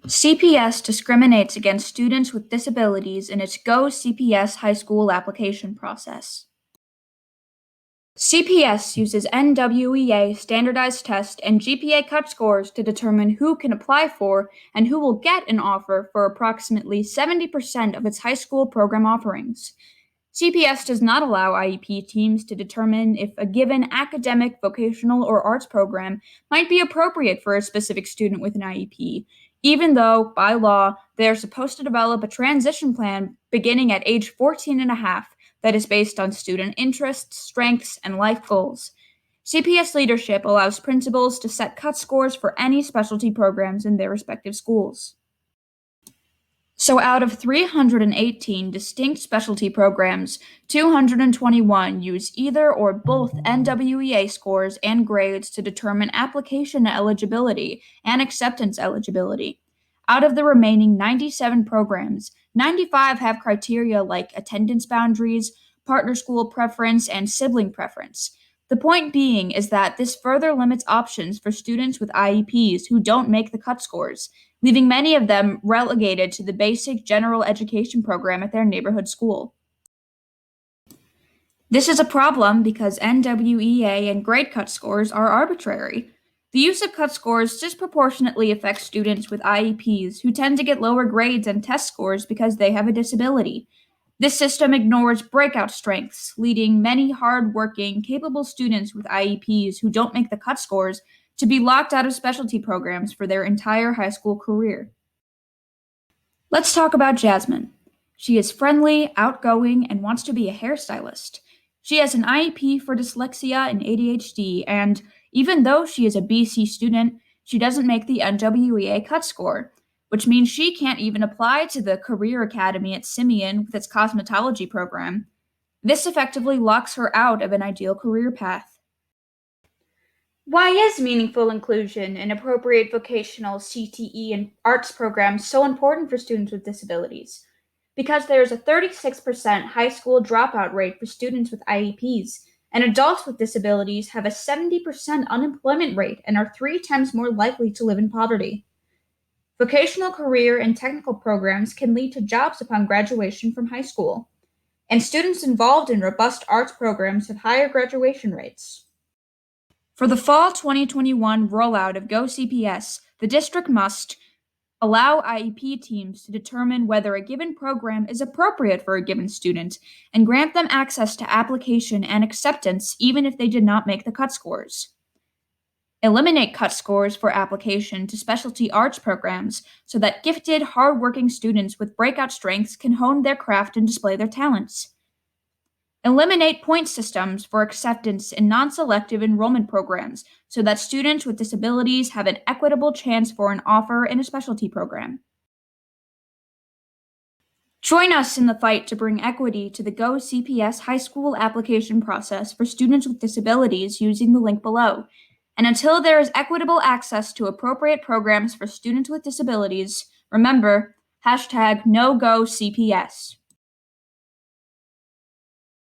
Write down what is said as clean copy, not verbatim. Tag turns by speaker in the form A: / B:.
A: CPS discriminates against students with disabilities in its GoCPS high school application process. CPS uses NWEA standardized tests and GPA cut scores to determine who can apply for and who will get an offer for approximately 70% of its high school program offerings. CPS does not allow IEP teams to determine if a given academic, vocational, or arts program might be appropriate for a specific student with an IEP, even though, by law, they are supposed to develop a transition plan beginning at age 14 and a half that is based on student interests, strengths, and life goals. CPS leadership allows principals to set cut scores for any specialty programs in their respective schools. So out of 318 distinct specialty programs, 221 use either or both NWEA scores and grades to determine application eligibility and acceptance eligibility. Out of the remaining 97 programs, 95 have criteria like attendance boundaries, partner school preference, and sibling preference. The point being is that this further limits options for students with IEPs who don't make the cut scores, leaving many of them relegated to the basic general education program at their neighborhood school. This is a problem because NWEA and grade cut scores are arbitrary. The use of cut scores disproportionately affects students with IEPs who tend to get lower grades and test scores because they have a disability. This system ignores breakout strengths, leading many hard-working, capable students with IEPs who don't make the cut scores to be locked out of specialty programs for their entire high school career. Let's talk about Jasmine. She is friendly, outgoing, and wants to be a hairstylist. She has an IEP for dyslexia and ADHD, and even though she is a BC student, she doesn't make the NWEA cut score, which means she can't even apply to the Career Academy at Simeon with its cosmetology program. This effectively locks her out of an ideal career path. Why is meaningful inclusion in appropriate vocational, CTE, and arts programs so important for students with disabilities? Because there is a 36% high school dropout rate for students with IEPs, and adults with disabilities have a 70% unemployment rate and are 3 times more likely to live in poverty. Vocational career and technical programs can lead to jobs upon graduation from high school, and students involved in robust arts programs have higher graduation rates. For the fall 2021 rollout of GoCPS, the district must allow IEP teams to determine whether a given program is appropriate for a given student and grant them access to application and acceptance even if they did not make the cut scores. Eliminate cut scores for application to specialty arts programs so that gifted, hardworking students with breakout strengths can hone their craft and display their talents. Eliminate point systems for acceptance in non-selective enrollment programs so that students with disabilities have an equitable chance for an offer in a specialty program. Join us in the fight to bring equity to the GoCPS high school application process for students with disabilities using the link below. And until there is equitable access to appropriate programs for students with disabilities, remember, #NoGoCPS.